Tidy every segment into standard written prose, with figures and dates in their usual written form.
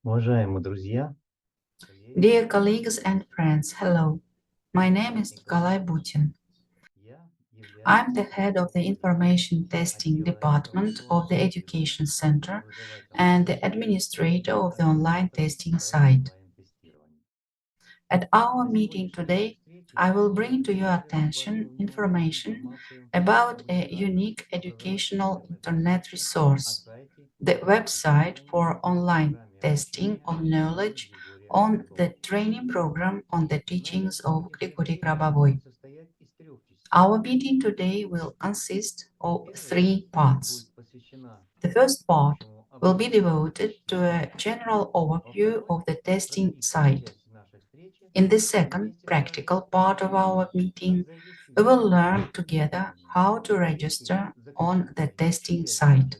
Уважаемые друзья, Dear colleagues and friends, hello. My name is Nikolai Butin. I'm the head of the Information Testing Department of the Education Center and the administrator of the online testing site. At our meeting today, I will bring to your attention information about a unique educational internet resource, the website for online testing of knowledge on the training program on the teachings of Grigory Grabovoi. Our meeting today will consist of three parts. The first part will be devoted to a general overview of the testing site. In the second practical part of our meeting, we will learn together how to register on the testing site.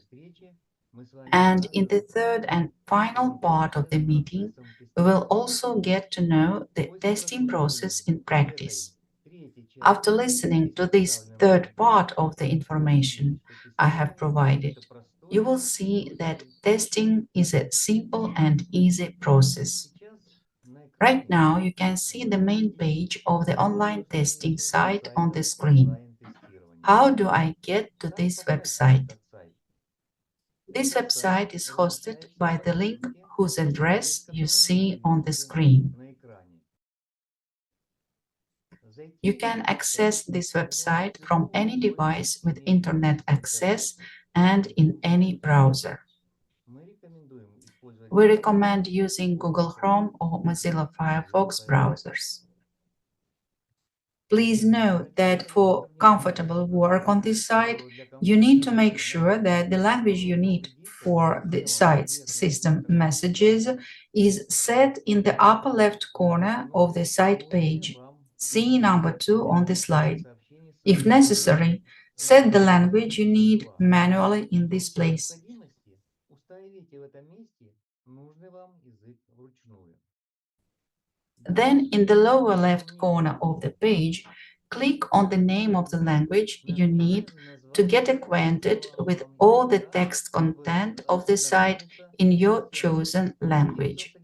And in the third and final part of the meeting, we will also get to know the testing process in practice. After listening to this third part of the information I have provided, you will see that testing is a simple and easy process. Right now, you can see the main page of the online testing site on the screen. How do I get to this website? This website is hosted by the link whose address you see on the screen. You can access this website from any device with internet access and in any browser. We recommend using Google Chrome or Mozilla Firefox browsers. Please note that for comfortable work on this site, you need to make sure that the language you need for the site's system messages is set in the upper left corner of the site page. See number 2 on the slide. If necessary, set the language you need manually in this place. Then, in the lower left corner of the page, click on the name of the language you need to get acquainted with all the text content of the site in your chosen language.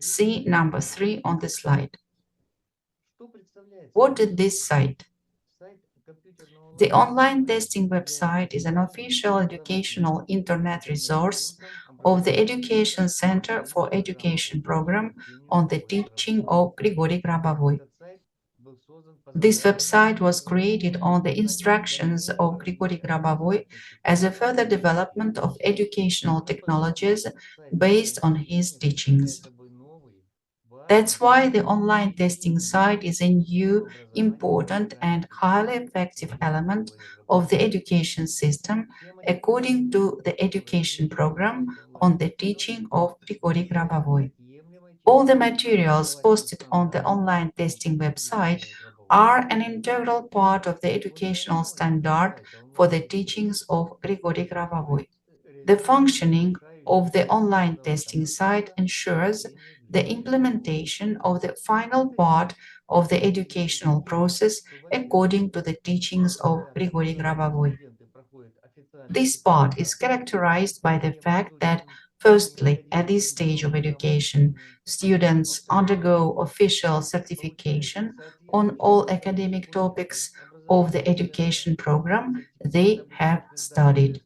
See number 3 on the slide. What is this site? The online testing website is an official educational internet resource of the Education Center for Education program on the teaching of Grigory Grabovoi. This website was created on the instructions of Grigory Grabovoi as a further development of educational technologies based on his teachings. That's why the online testing site is a new, important, and highly effective element of the education system according to the education program on the teaching of Grigory Grabovoi. All the materials posted on the online testing website are an integral part of the educational standard for the teachings of Grigory Grabovoi. The functioning of the online testing site ensures the implementation of the final part of the educational process according to the teachings of Grigory Grabovoi. This part is characterized by the fact that, firstly, at this stage of education, students undergo official certification on all academic topics of the education program they have studied.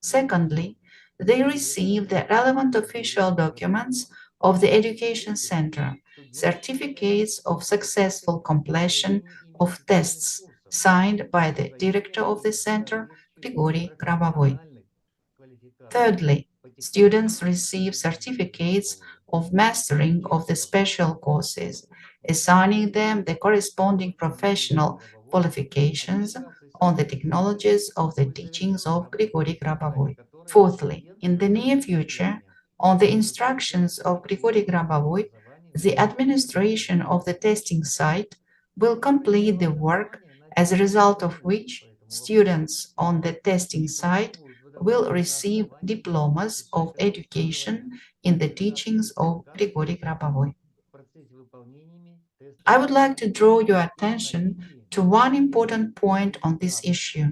Secondly, they receive the relevant official documents of the Education Center, certificates of successful completion of tests signed by the director of the center, Grigory Grabovoi. Thirdly, students receive certificates of mastering of the special courses, assigning them the corresponding professional qualifications on the technologies of the teachings of Grigory Grabovoi. Fourthly, in the near future, on the instructions of Grigory Grabovoi, the administration of the testing site will complete the work, as a result of which students on the testing site will receive diplomas of education in the teachings of Grigory Grabovoi. I would like to draw your attention to one important point on this issue.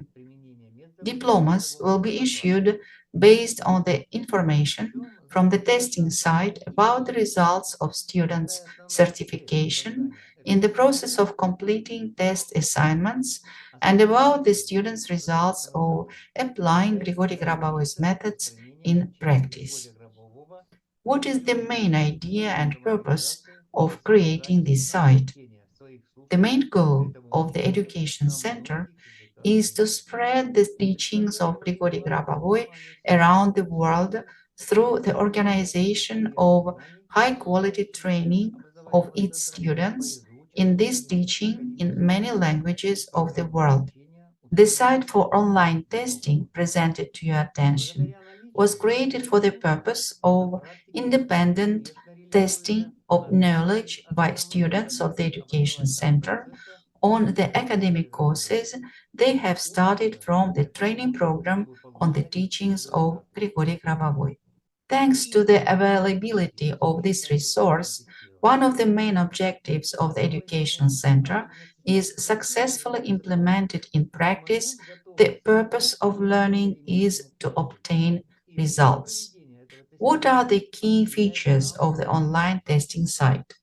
Diplomas will be issued based on the information from the testing site about the results of students' certification in the process of completing test assignments and about the students' results of applying Grigori Grabovo's methods in practice. What is the main idea and purpose of creating this site? The main goal of the Education Center is to spread the teachings of Grigori Grabovoi around the world through the organization of high-quality training of its students in this teaching in many languages of the world. The site for online testing presented to your attention was created for the purpose of independent testing of knowledge by students of the Education Center on the academic courses they have studied from the training program on the teachings of Grigori Grabovoi. Thanks to the availability of this resource, one of the main objectives of the Education Center is successfully implemented in practice. The purpose of learning is to obtain results. What are the key features of the online testing site?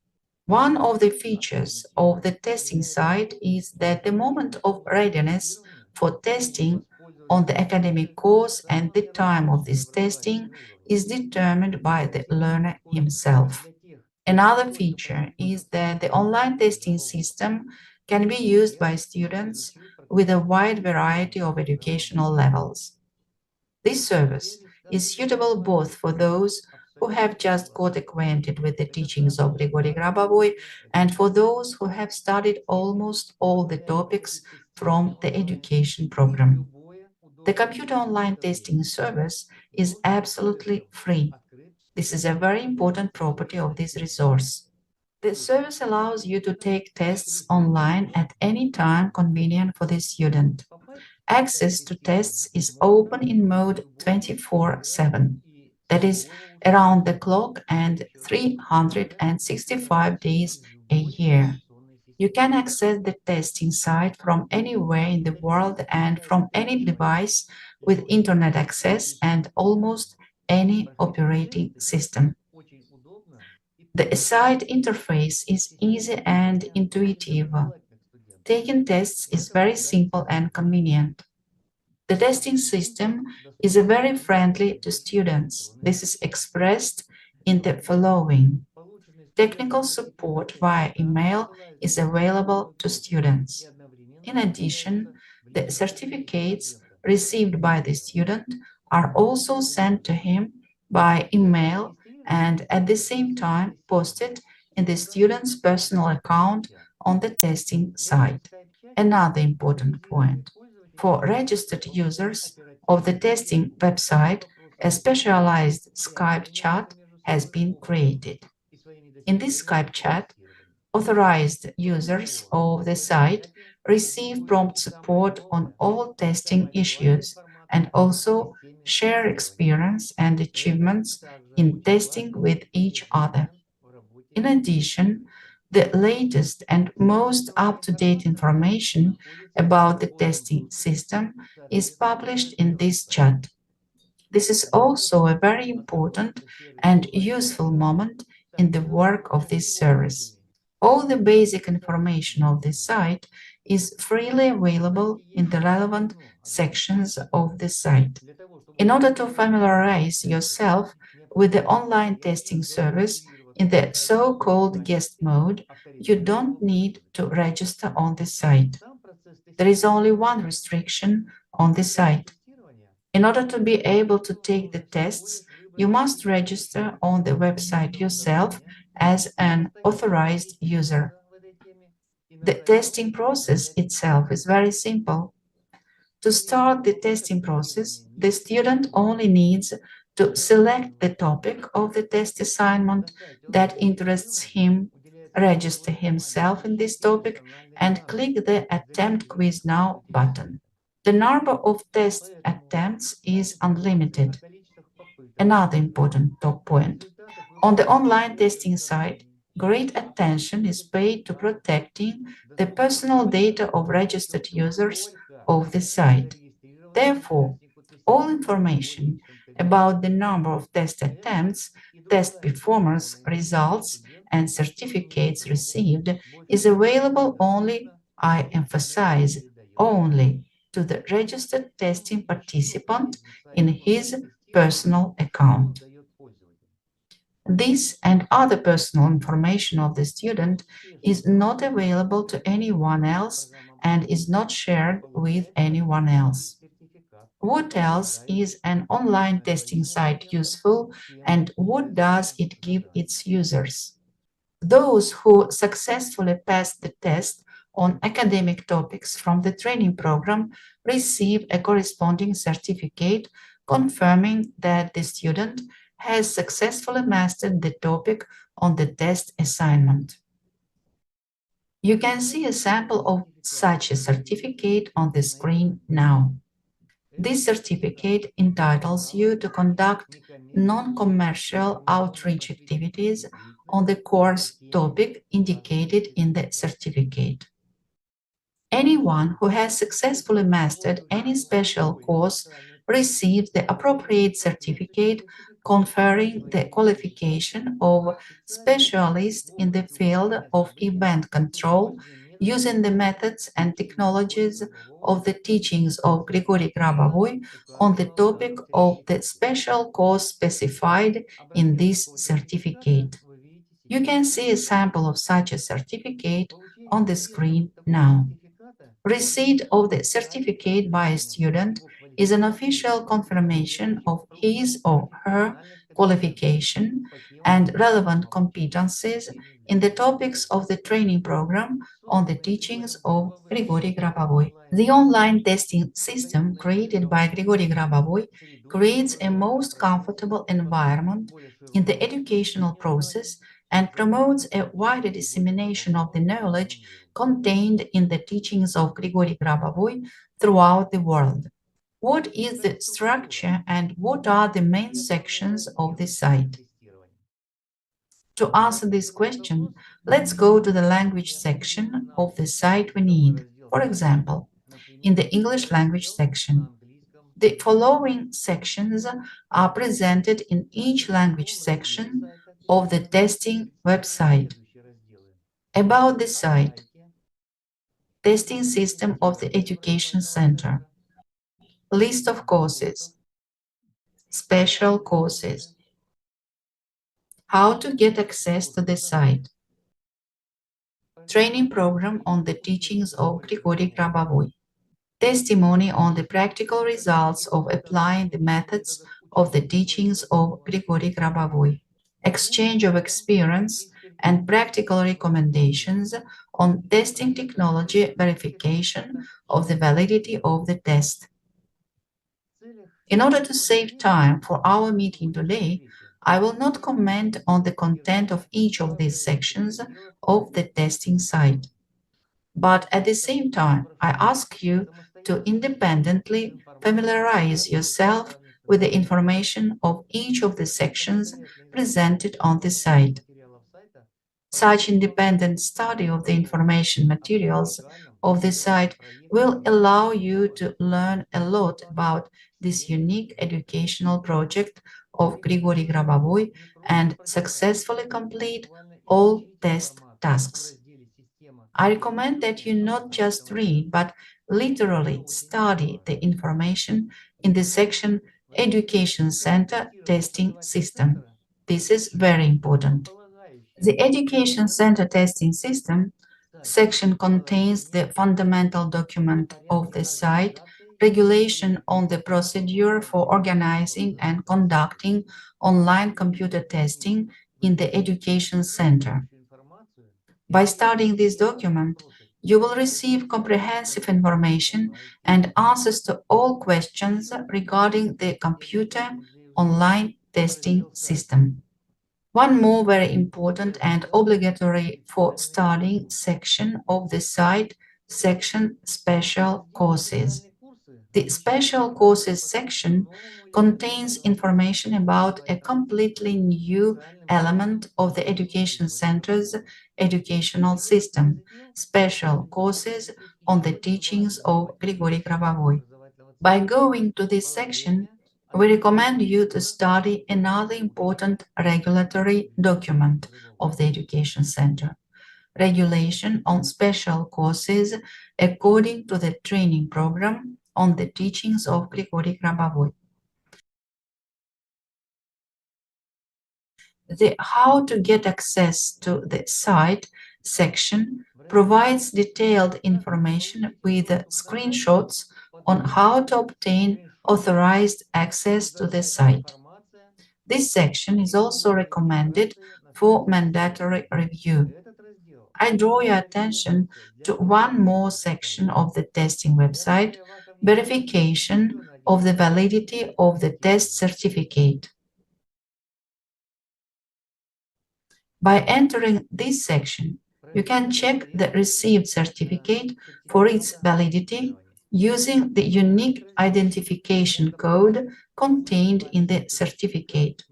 One of the features of the testing site is that the moment of readiness for testing on the academic course and the time of this testing is determined by the learner himself. Another feature is that the online testing system can be used by students with a wide variety of educational levels. This service is suitable both for those who have just got acquainted with the teachings of Grigori Grabovoi and for those who have studied almost all the topics from the education program. The computer online testing service is absolutely free. This is a very important property of this resource. The service allows you to take tests online at any time convenient for the student. Access to tests is open in mode 24/7, that is, around the clock and 365 days a year. You can access the testing site from anywhere in the world and from any device with internet access and almost any operating system. The site interface is easy and intuitive. Taking tests is very simple and convenient. The testing system is very friendly to students. This is expressed in the following. Technical support via email is available to students. In addition, the certificates received by the student are also sent to him by email and at the same time posted in the student's personal account on the testing site. Another important point. For registered users of the testing website, a specialized Skype chat has been created. In this Skype chat, authorized users of the site receive prompt support on all testing issues and also share experience and achievements in testing with each other. In addition, the latest and most up-to-date information about the testing system is published in this chat. This is also a very important and useful moment in the work of this service. All the basic information of the site is freely available in the relevant sections of the site. In order to familiarize yourself with the online testing service in the so-called guest mode, you don't need to register on the site. There is only one restriction on the site. In order to be able to take the tests, you must register on the website yourself as an authorized user. The testing process itself is very simple. To start the testing process, the student only needs to select the topic of the test assignment that interests him, register himself in this topic, and click the Attempt Quiz Now button. The number of test attempts is unlimited. Another important top point. On the online testing site, great attention is paid to protecting the personal data of registered users of the site. Therefore, all information about the number of test attempts, test performance, results, and certificates received is available only, I emphasize, only to the registered testing participant in his personal account. This and other personal information of the student is not available to anyone else and is not shared with anyone else. What else is an online testing site useful, and what does it give its users? Those who successfully pass the test on academic topics from the training program receive a corresponding certificate confirming that the student has successfully mastered the topic on the test assignment. You can see a sample of such a certificate on the screen now. This certificate entitles you to conduct non-commercial outreach activities on the course topic indicated in the certificate. Anyone who has successfully mastered any special course receives the appropriate certificate conferring the qualification of specialist in the field of event control using the methods and technologies of the teachings of Grigory Grabovoi on the topic of the special course specified in this certificate. You can see a sample of such a certificate on the screen now. Receipt of the certificate by a student is an official confirmation of his or her qualification and relevant competencies in the topics of the training program on the teachings of Grigory Grabovoi. The online testing system created by Grigory Grabovoi creates a most comfortable environment in the educational process and promotes a wider dissemination of the knowledge contained in the teachings of Grigory Grabovoi throughout the world. What is the structure and what are the main sections of the site? To answer this question, let's go to the language section of the site we need. For example, in the English language section, the following sections are presented in each language section of the testing website. About the site, testing system of the education center, list of courses, special courses, how to get access to the site, training program on the teachings of Grigory Grabovoi, testimony on the practical results of applying the methods of the teachings of Grigory Grabovoi, exchange of experience and practical recommendations on testing technology verification of the validity of the test. In order to save time for our meeting today, I will not comment on the content of each of these sections of the testing site. But at the same time, I ask you to independently familiarize yourself with the information of each of the sections presented on the site. Such independent study of the information materials of the site will allow you to learn a lot about this unique educational project of Grigory Grabovoi and successfully complete all test tasks. I recommend that you not just read, but literally study the information in the section Education Center Testing System. This is very important. The Education Center Testing System section contains the fundamental document of the site, regulation on the procedure for organizing and conducting online computer testing in the education center. By studying this document, you will receive comprehensive information and answers to all questions regarding the computer online testing system. One more very important and obligatory for studying section of the site, section Special Courses. The Special Courses section contains information about a completely new element of the education center's educational system, special courses on the teachings of Grigory Grabovoi. By going to this section, we recommend you to study another important regulatory document of the Education Center, Regulation on Special Courses according to the training program on the teachings of Grigory Grabovoi. The How to get access to the site section provides detailed information with screenshots on how to obtain authorized access to the site. This section is also recommended for mandatory review. I draw your attention to one more section of the testing website, verification of the validity of the test certificate. By entering this section, you can check the received certificate for its validity using the unique identification code contained in the certificate.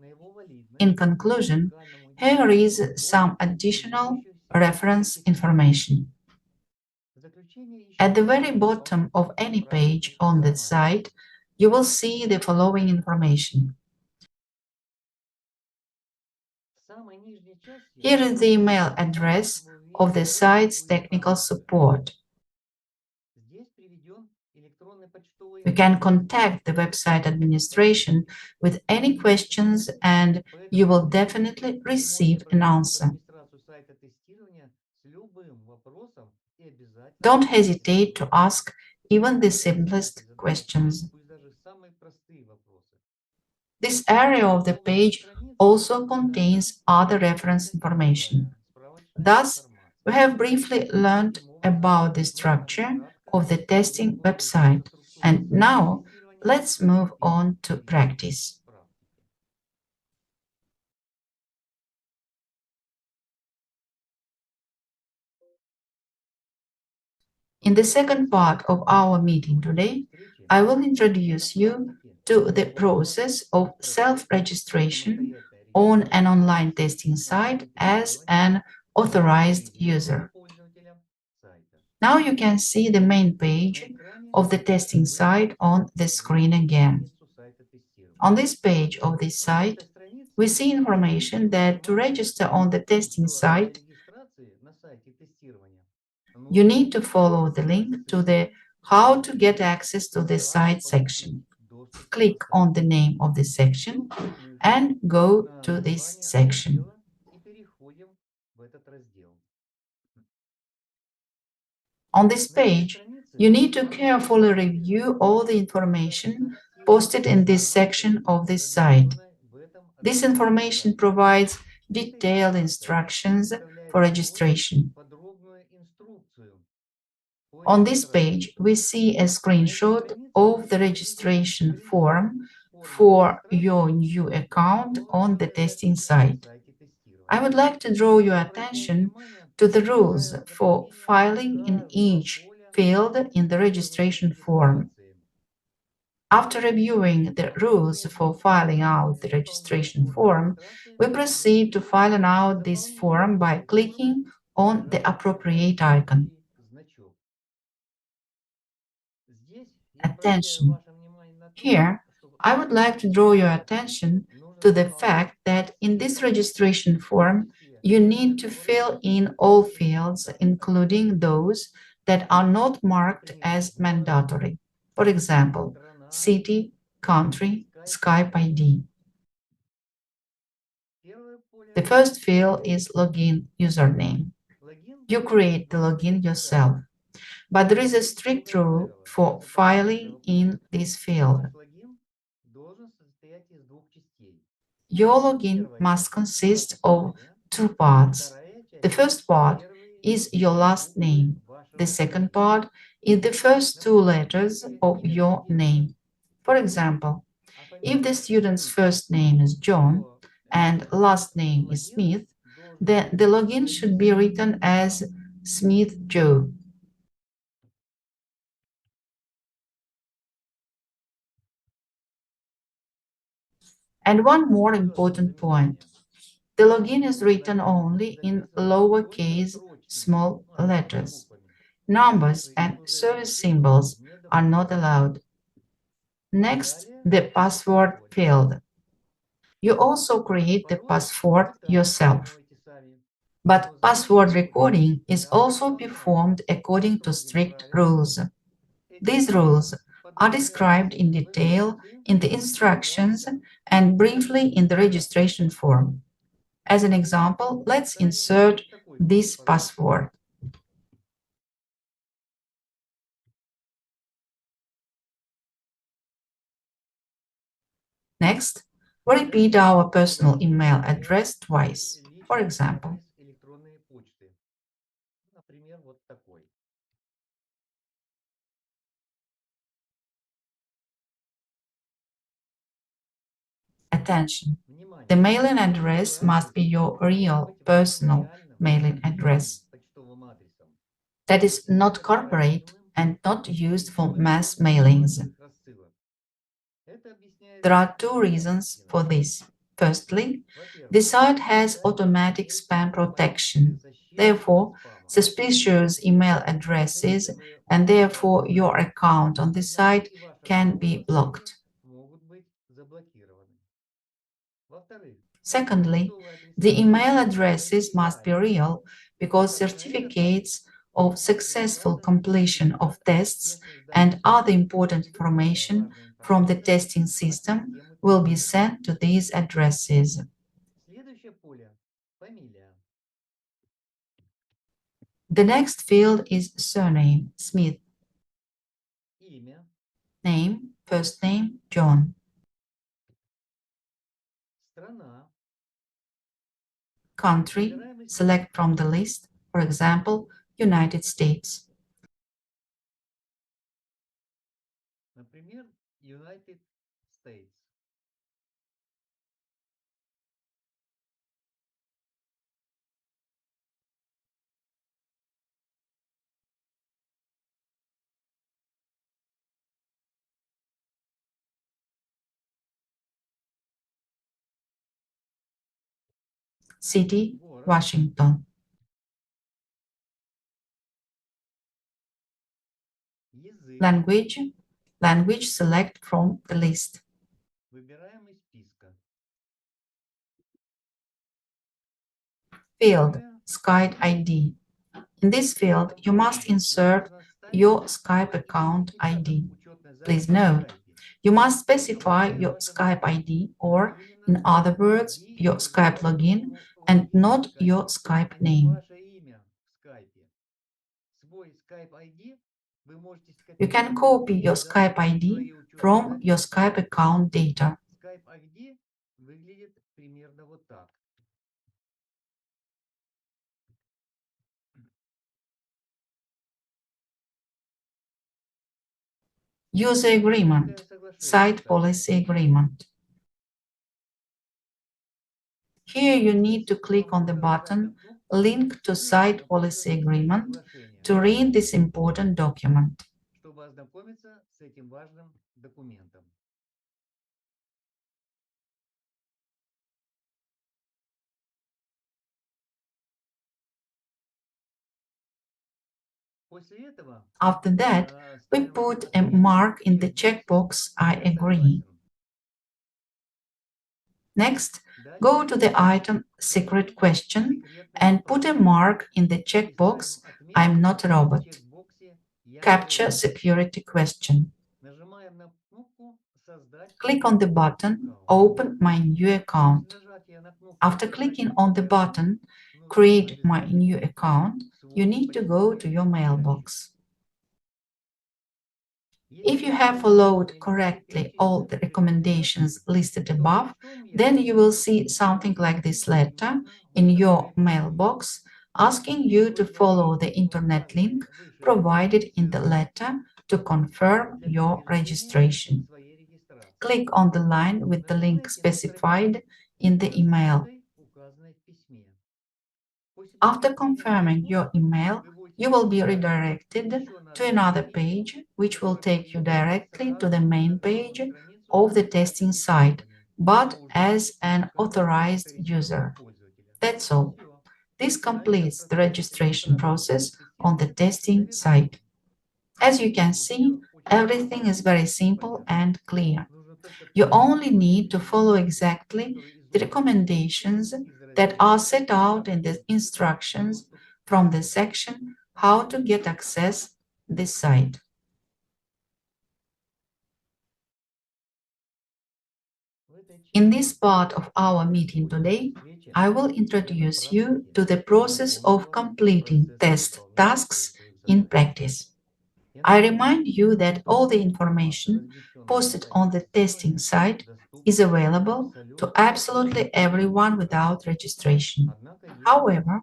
In conclusion, here is some additional reference information. At the very bottom of any page on the site, you will see the following information. Here is the email address of the site's technical support. You can contact the website administration with any questions and you will definitely receive an answer. Don't hesitate to ask even the simplest questions. This area of the page also contains other reference information. Thus, we have briefly learned about the structure of the testing website, and now let's move on to practice. In the second part of our meeting today, I will introduce you to the process of self-registration on an online testing site as an authorized user. Now you can see the main page of the testing site on the screen again. On this page of this site, we see information that to register on the testing site, you need to follow the link to the How to get access to the site section. Click on the name of the section and go to this section. On this page, you need to carefully review all the information posted in this section of this site. This information provides detailed instructions for registration. On this page, we see a screenshot of the registration form for your new account on the testing site. I would like to draw your attention to the rules for filing in each field in the registration form. After reviewing the rules for filling out the registration form, we proceed to fill out this form by clicking on the appropriate icon. Attention! Here, I would like to draw your attention to the fact that in this registration form, you need to fill in all fields, including those that are not marked as mandatory. For example, city, country, Skype ID. The first field is login username. You create the login yourself, but there is a strict rule for filing in this field. Your login must consist of two parts. The first part is your last name. The second part is the first two letters of your name. For example, if the student's first name is John and last name is Smith, then the login should be written as Smith Joe. And one more important point. The login is written only in lowercase small letters. Numbers and service symbols are not allowed. Next, the password field. You also create the password yourself. But password recording is also performed according to strict rules. These rules are described in detail in the instructions and briefly in the registration form. As an example, let's insert this password. Next, we repeat our personal email address twice. For example, attention, the mailing address must be your real personal mailing address. That is not corporate and not used for mass mailings. There are two reasons for this. Firstly, the site has automatic spam protection. Therefore, suspicious email addresses and therefore your account on the site can be blocked. Secondly, the email addresses must be real because certificates of successful completion of tests and other important information from the testing system will be sent to these addresses. The next field is surname, Smith. Name, first name, John. Country, select from the list, for example, United States. City, Washington. Language, language select from the list. Field, Skype ID. In this field, you must insert your Skype account ID. Please note, you must specify your Skype ID or, in other words, your Skype login and not your Skype name. You can copy your Skype ID from your Skype account data. User agreement, site policy agreement. Here you need to click on the button Link to Site Policy Agreement to read this important document. After that, we put a mark in the checkbox I agree. Next, go to the item Secret Question and put a mark in the checkbox I'm not a robot. Capture Security Question. Click on the button Open my new account. After clicking on the button Create my new account, you need to go to your mailbox. If you have followed correctly all the recommendations listed above, then you will see something like this letter in your mailbox asking you to follow the internet link provided in the letter to confirm your registration. Click on the line with the link specified in the email. After confirming your email, you will be redirected to another page, which will take you directly to the main page of the testing site, but as an authorized user. That's all. This completes the registration process on the testing site. As you can see, Everything is very simple and clear. You only need to follow exactly the recommendations that are set out in the instructions from the section How to get access this site. In this part of our meeting today, I will introduce you to the process of completing test tasks in practice. I remind you that all the information posted on the testing site is available to absolutely everyone without registration. However,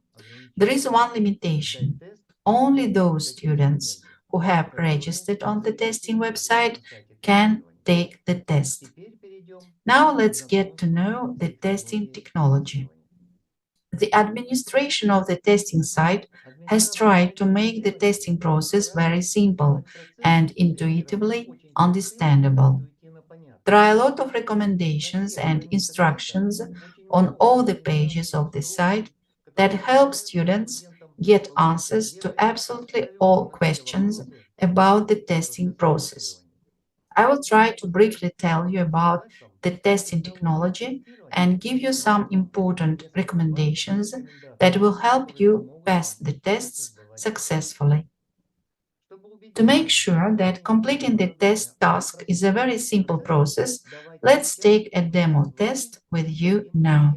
there is one limitation. Only those students who have registered on the testing website can take the test. Now let's get to know the testing technology. The administration of the testing site has tried to make the testing process very simple and intuitively understandable. There are a lot of recommendations and instructions on all the pages of the site that help students get answers to absolutely all questions about the testing process. I will try to briefly tell you about the testing technology and give you some important recommendations that will help you pass the tests successfully. To make sure that completing the test task is a very simple process, let's take a demo test with you now.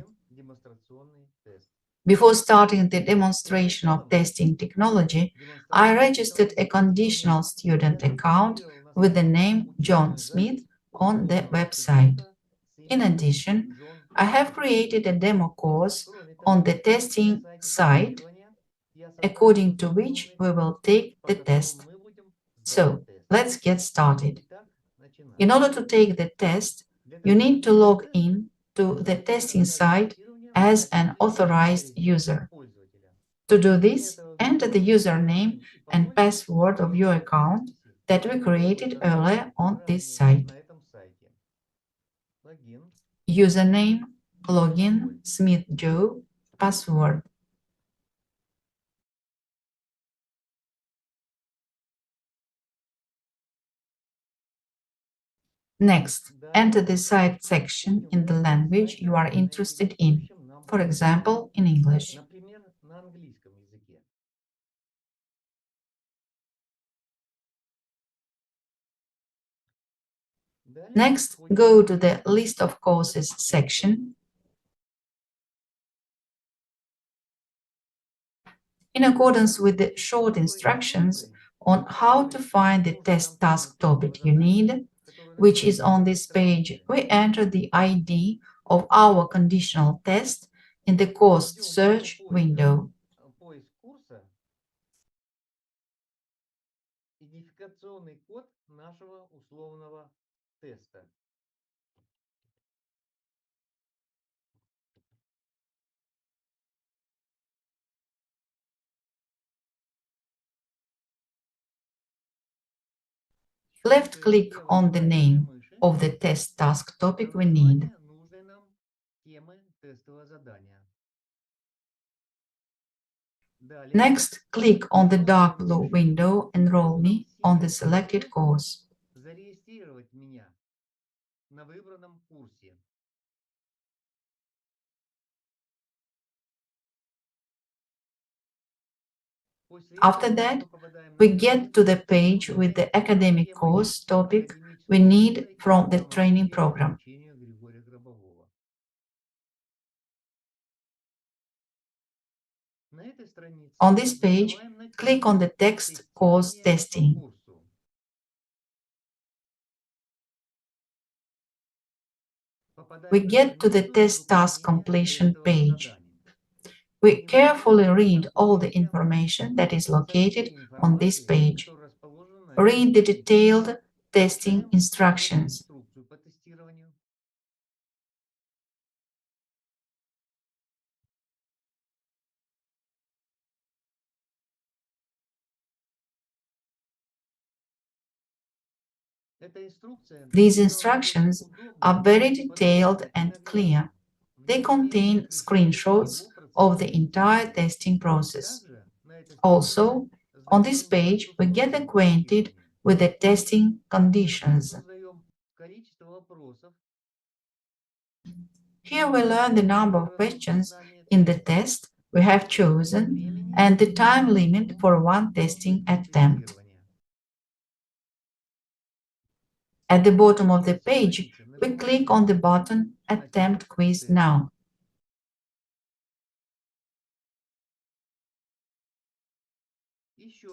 Before starting the demonstration of testing technology, I registered a conditional student account with the name John Smith on the website. In addition, I have created a demo course on the testing site according to which we will take the test. So, let's get started. In order to take the test, you need to log in to the testing site as an authorized user. To do this, enter the username and password of your account that we created earlier on this site. Username, login, Smith Joe, password. Next, enter the site section in the language you are interested in, for example, in English. Next, go to the List of Courses section. In accordance with the short instructions on how to find the test task topic you need, which is on this page, we enter the ID of our conditional test in the course search window. Left-click on the name of the test task topic we need. Next, click on the dark blue window Enroll Me on the selected course. After that, we get to the page with the academic course topic we need from the training program. On this page, click on the text Course Testing. We get to the test task completion page. We carefully read all the information that is located on this page. Read the detailed testing instructions. These instructions are very detailed and clear. They contain screenshots of the entire testing process. Also, on this page, we get acquainted with the testing conditions. Here we learn the number of questions in the test we have chosen and the time limit for one testing attempt. At the bottom of the page, we click on the button Attempt Quiz Now.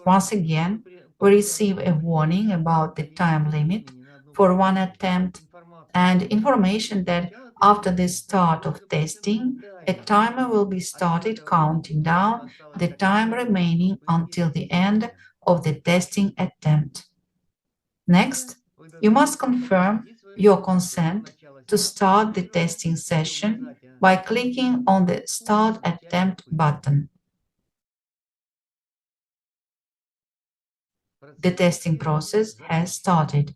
Once again, we receive a warning about the time limit for one attempt and information that after the start of testing, a timer will be started counting down the time remaining until the end of the testing attempt. Next, you must confirm your consent to start the testing session by clicking on the Start Attempt button. The testing process has started.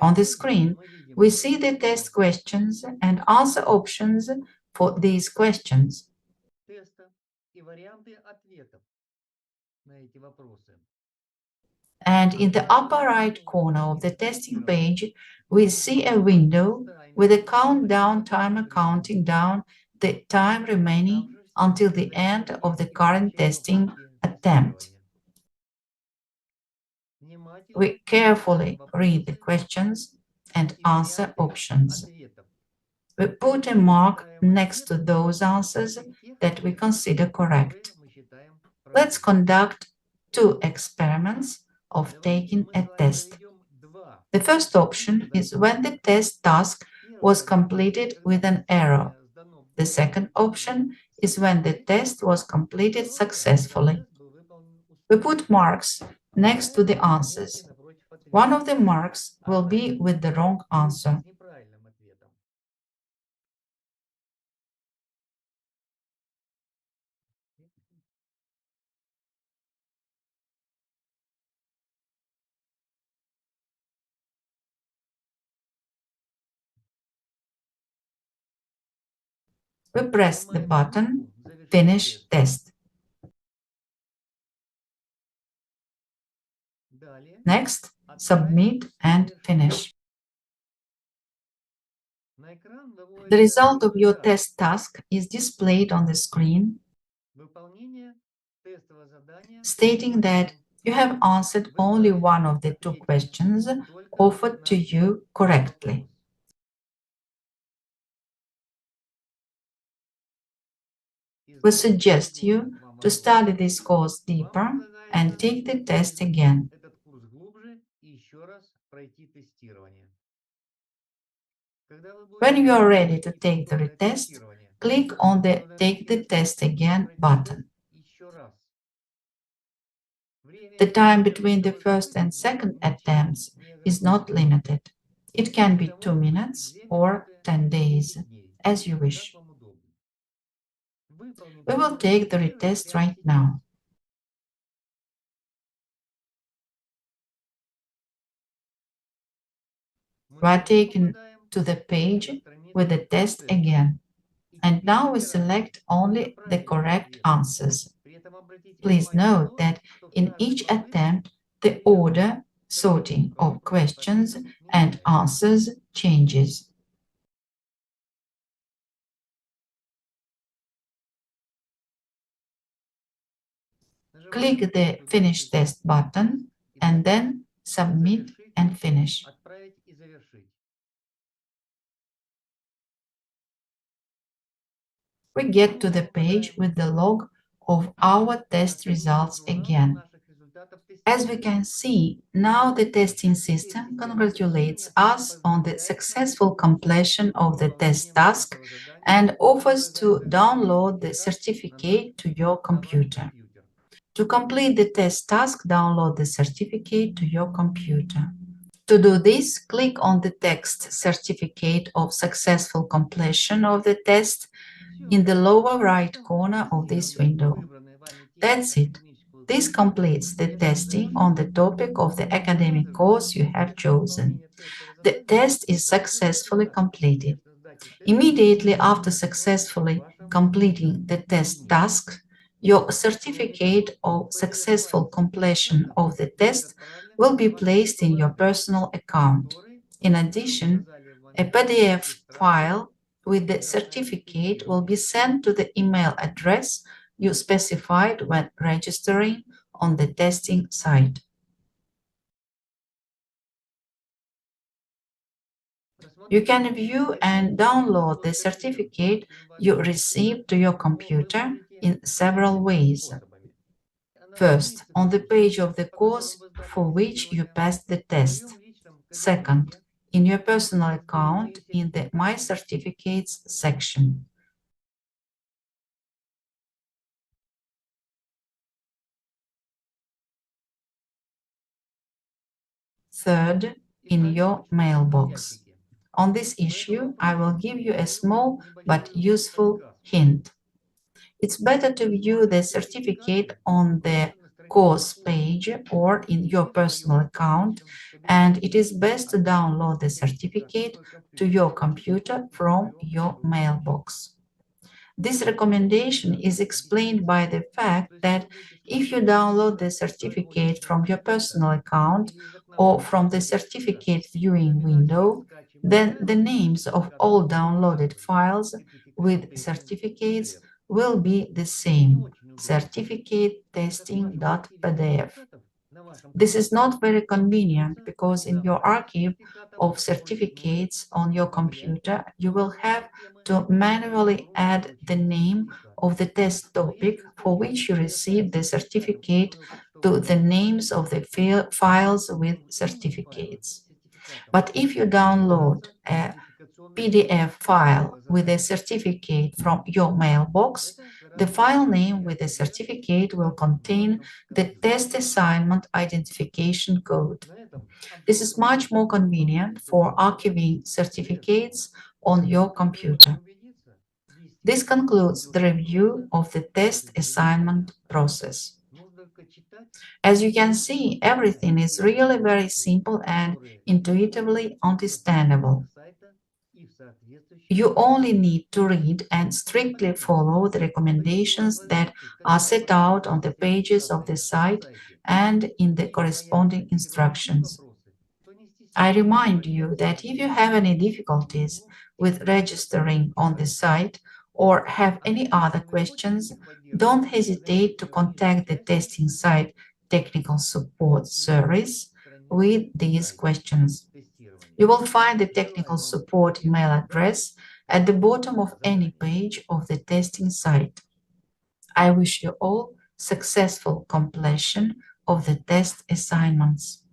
On the screen, we see the test questions and answer options for these questions. And in the upper right corner of the testing page, we see a window with a countdown timer counting down the time remaining until the end of the current testing attempt. We carefully read the questions and answer options. We put a mark next to those answers that we consider correct. Let's conduct two experiments of taking a test. The first option is when the test task was completed with an error. The second option is when the test was completed successfully. We put marks next to the answers. One of the marks will be with the wrong answer. We press the button Finish Test. Next, submit and finish. The result of your test task is displayed on the screen, stating that you have answered only one of the two questions offered to you correctly. We suggest you to study this course deeper and take the test again. When you are ready to take the retest, click on the Take the Test Again button. The time between the first and second attempts is not limited. It can be 2 minutes or 10 days, as you wish. We will take the retest right now. We are taken to the page with the test again, and now we select only the correct answers. Please note that in each attempt, the order, sorting of questions and answers changes. Click the Finish Test button and then Submit and Finish. We get to the page with the log of our test results again. As we can see, now the testing system congratulates us on the successful completion of the test task and offers to download the certificate to your computer. To complete the test task, download the certificate to your computer. To do this, click on the text Certificate of Successful Completion of the Test in the lower right corner of this window. That's it. This completes the testing on the topic of the academic course you have chosen. The test is successfully completed. Immediately after successfully completing the test task, Your certificate of successful completion of the test will be placed in your personal account. In addition, a PDF file with the certificate will be sent to the email address you specified when registering on the testing site. You can view and download the certificate you received to your computer in several ways. First, on the page of the course for which you passed the test. Second, in your personal account in the My Certificates section. Third, in your mailbox. On this issue, I will give you a small but useful hint. It's better to view the certificate on the course page or in your personal account, and it is best to download the certificate to your computer from your mailbox. This recommendation is explained by the fact that if you download the certificate from your personal account or from the certificate viewing window, then the names of all downloaded files with certificates will be the same: certificate testing.pdf. This is not very convenient because in your archive of certificates on your computer, you will have to manually add the name of the test topic for which you received the certificate to the names of the files with certificates. But if you download a PDF file with a certificate from your mailbox, the file name with the certificate will contain the test assignment identification code. This is much more convenient for archiving certificates on your computer. This concludes the review of the test assignment process. As you can see, everything is really very simple and intuitively understandable. You only need to read and strictly follow the recommendations that are set out on the pages of the site and in the corresponding instructions. I remind you that if you have any difficulties with registering on the site or have any other questions, don't hesitate to contact the testing site technical support service with these questions. You will find the technical support email address at the bottom of any page of the testing site. I wish you all successful completion of the test assignments.